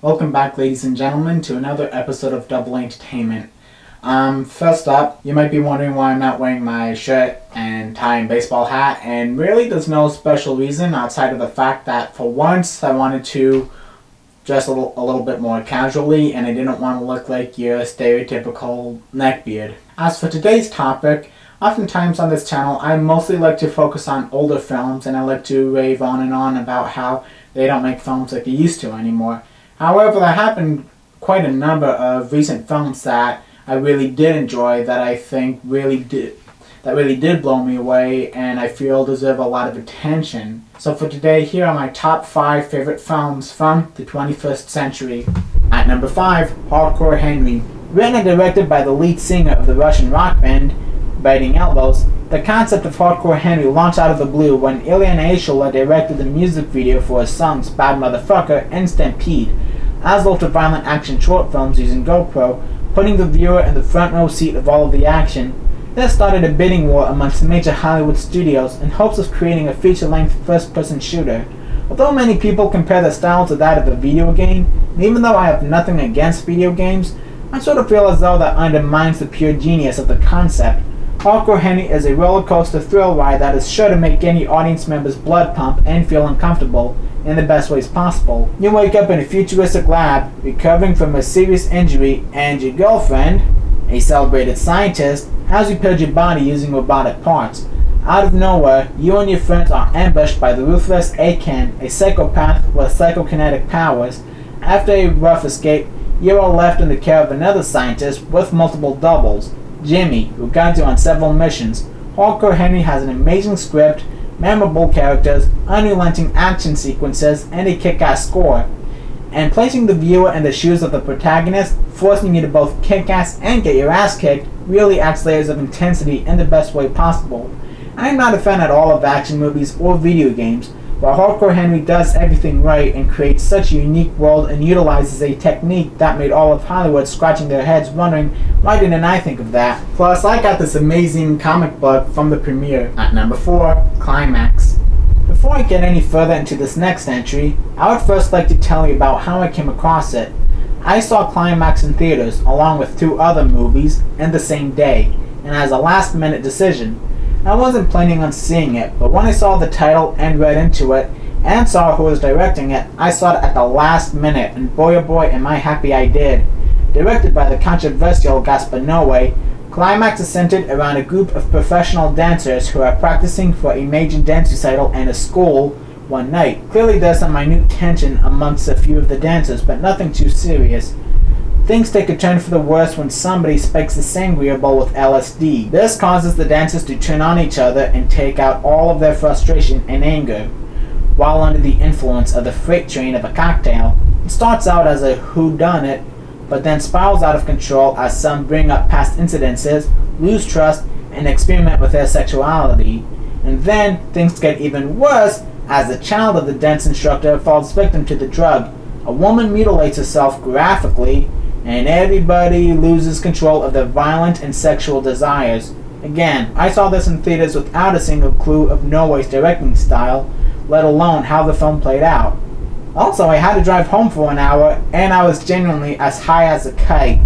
Welcome back, ladies and gentlemen, to another episode of Double Entertainment. First up, you might be wondering why I'm not wearing my shirt and tie and baseball hat, and really there's no special reason outside of the fact that for once I wanted to dress a little bit more casually, and I didn't want to look like your stereotypical neckbeard. As for today's topic, oftentimes on this channel I mostly like to focus on older films, and I like to rave on and on about how they don't make films like they used to anymore. However, there have been quite a number of recent films that I really did enjoy, that I think really did blow me away, and I feel deserve a lot of attention. So for today, here are my top 5 favorite films from the 21st century. At number 5, Hardcore Henry. Written and directed by the lead singer of the Russian rock band, Biting Elbows, the concept of Hardcore Henry launched out of the blue when Ilya Naishula directed the music video for his songs Bad Motherfucker and Stampede, as well as violent action short films using GoPro, putting the viewer in the front row seat of all of the action. This started a bidding war amongst the major Hollywood studios in hopes of creating a feature-length first-person shooter. Although many people compare the style to that of a video game, and even though I have nothing against video games, I sort of feel as though that undermines the pure genius of the concept. Hardcore Henry is a roller coaster thrill ride that is sure to make any audience member's blood pump and feel uncomfortable in the best ways possible. You wake up in a futuristic lab, recovering from a serious injury, and your girlfriend, a celebrated scientist, has repaired your body using robotic parts. Out of nowhere, you and your friends are ambushed by the ruthless Akan, a psychopath with psychokinetic powers. After a rough escape, you are left in the care of another scientist with multiple doubles, Jimmy, who guides you on several missions. Hardcore Henry has an amazing script, memorable characters, unrelenting action sequences, and a kick-ass score. And placing the viewer in the shoes of the protagonist, forcing you to both kick ass and get your ass kicked, really adds layers of intensity in the best way possible. I am not a fan at all of action movies or video games, but Hardcore Henry does everything right and creates such a unique world and utilizes a technique that made all of Hollywood scratching their heads wondering, why didn't I think of that? Plus, I got this amazing comic book from the premiere. At number 4, Climax. Before I get any further into this next entry, I would first like to tell you about how I came across it. I saw Climax in theaters along with 2 other movies in the same day, and as a last minute decision. I wasn't planning on seeing it, but when I saw the title and read into it, and saw who was directing it, I saw it at the last minute, and boy oh boy am I happy I did. Directed by the controversial Gaspar Noé, Climax is centered around a group of professional dancers who are practicing for a major dance recital in a school one night. Clearly there's some minute tension amongst a few of the dancers, but nothing too serious. Things take a turn for the worse when somebody spikes the sangria bowl with LSD. This causes the dancers to turn on each other and take out all of their frustration and anger. While under the influence of the freight train of a cocktail, it starts out as a whodunit, but then spirals out of control as some bring up past incidences, lose trust, and experiment with their sexuality. And then things get even worse as the child of the dance instructor falls victim to the drug. A woman mutilates herself graphically, and everybody loses control of their violent and sexual desires. Again, I saw this in theaters without a single clue of Noé's directing style, let alone how the film played out. Also, I had to drive home for an hour, and I was genuinely as high as a kite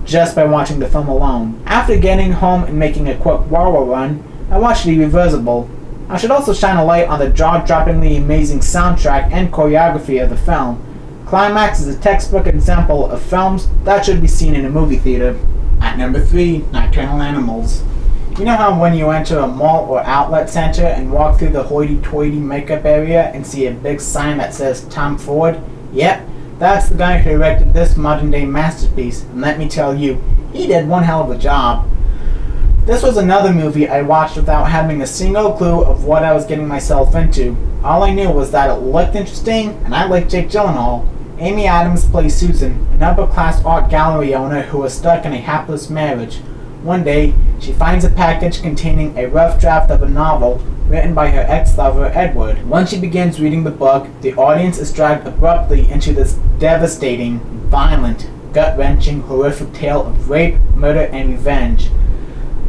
just by watching the film alone. After getting home and making a quick Wawa run, I watched The Irreversible. I should also shine a light on the jaw-droppingly amazing soundtrack and choreography of the film. Climax is a textbook example of films that should be seen in a movie theater. At number 3, Nocturnal Animals. You know how when you enter a mall or outlet center and walk through the hoity-toity makeup area and see a big sign that says Tom Ford? Yep, that's the guy who directed this modern-day masterpiece, and let me tell you, he did one hell of a job. This was another movie I watched without having a single clue of what I was getting myself into. All I knew was that it looked interesting, and I liked Jake Gyllenhaal. Amy Adams plays Susan, an upper-class art gallery owner who is stuck in a hapless marriage. One day, she finds a package containing a rough draft of a novel written by her ex-lover Edward. Once she begins reading the book, the audience is dragged abruptly into this devastating, violent, gut-wrenching, horrific tale of rape, murder, and revenge.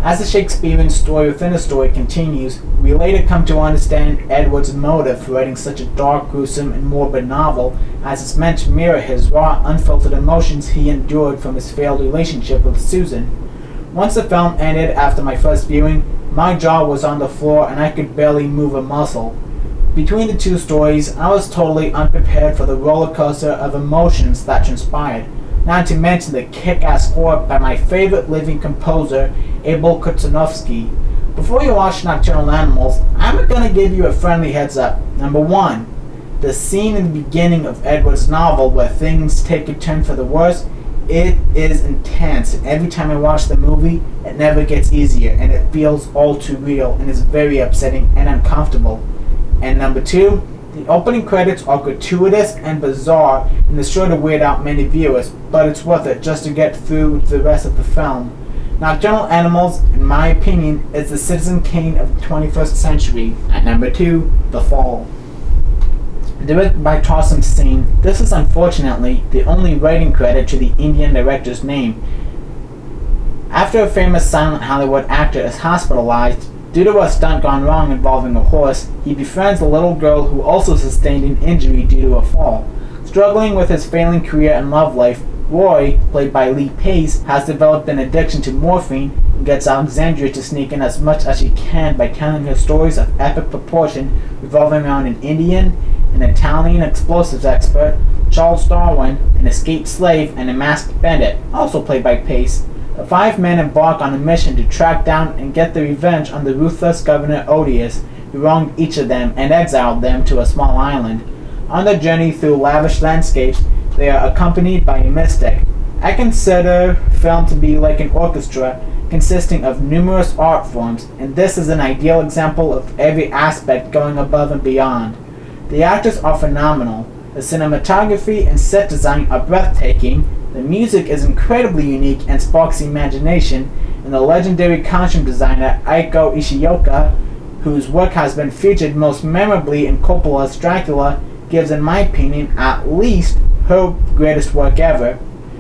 As the Shakespearean story within a story continues, we later come to understand Edward's motive for writing such a dark, gruesome, and morbid novel, as it's meant to mirror his raw, unfiltered emotions he endured from his failed relationship with Susan. Once the film ended after my first viewing, my jaw was on the floor and I could barely move a muscle. Between the two stories, I was totally unprepared for the roller coaster of emotions that transpired, not to mention the kick-ass score by my favorite living composer, Abel Kurtsanovsky. Before you watch Nocturnal Animals, I'm gonna give you a friendly heads up. Number 1, the scene in the beginning of Edward's novel where things take a turn for the worse, it is intense, and every time I watch the movie, it never gets easier, and it feels all too real, and is very upsetting and uncomfortable. And number 2, the opening credits are gratuitous and bizarre, and is sure to weird out many viewers, but it's worth it just to get through the rest of the film. Nocturnal Animals, in my opinion, is the Citizen Kane of the 21st century. At number 2, The Fall. Directed by Tarsem Singh, this is unfortunately the only writing credit to the Indian director's name. After a famous silent Hollywood actor is hospitalized due to a stunt gone wrong involving a horse, he befriends a little girl who also sustained an injury due to a fall. Struggling with his failing career and love life, Roy, played by Lee Pace, has developed an addiction to morphine and gets Alexandria to sneak in as much as she can by telling her stories of epic proportion revolving around an Indian, an Italian explosives expert, Charles Darwin, an escaped slave, and a masked bandit, also played by Pace. The 5 men embark on a mission to track down and get their revenge on the ruthless Governor Odious, who wronged each of them and exiled them to a small island. On their journey through lavish landscapes, they are accompanied by a mystic. I consider film to be like an orchestra consisting of numerous art forms, and this is an ideal example of every aspect going above and beyond. The actors are phenomenal, the cinematography and set design are breathtaking, the music is incredibly unique and sparks imagination, and the legendary costume designer Eiko Ishioka, whose work has been featured most memorably in Coppola's Dracula, gives, in my opinion, at least her greatest work ever.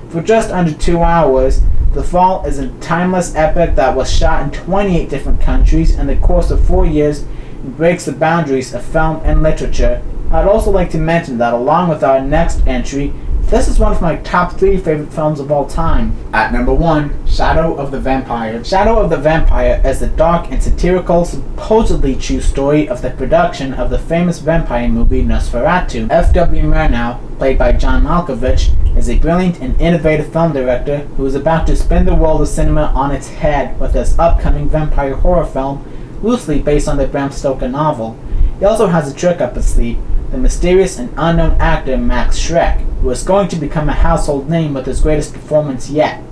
For just under 2 hours, The Fall is a timeless epic that was shot in 28 different countries in the course of 4 years and breaks the boundaries of film and literature. I'd also like to mention that along with our next entry, this is one of my top 3 favorite films of all time. At number 1, Shadow of the Vampire. Shadow of the Vampire is the dark and satirical, supposedly true story of the production of the famous vampire movie Nosferatu. F.W. Murnau, played by John Malkovich, is a brilliant and innovative film director who is about to spin the world of cinema on its head with his upcoming vampire horror film, loosely based on the Bram Stoker novel. He also has a trick up his sleeve, the mysterious and unknown actor Max Schreck, who is going to become a household name with his greatest performance yet.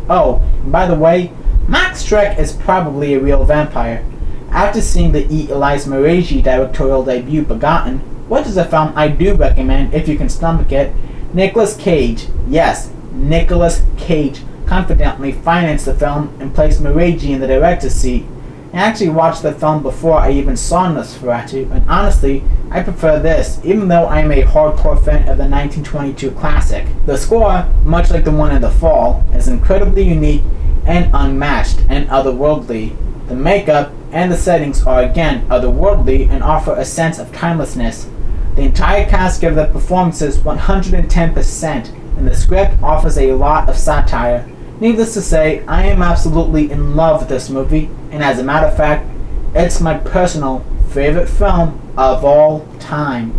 Oh, and by the way, Max Schreck is probably a real vampire. After seeing the E. Elias Meraji directorial debut Begotten, which is a film I do recommend if you can stomach it, Nicolas Cage, yes, Nicolas Cage, confidently financed the film and placed Meraji in the director's seat. I actually watched the film before I even saw Nosferatu, and honestly, I prefer this, even though I am a hardcore fan of the 1922 classic. The score, much like the one in The Fall, is incredibly unique and unmatched and otherworldly. The makeup and the settings are again otherworldly and offer a sense of timelessness. The entire cast give their performances 110%, and the script offers a lot of satire. Needless to say, I am absolutely in love with this movie, and as a matter of fact, it's my personal favorite film of all time.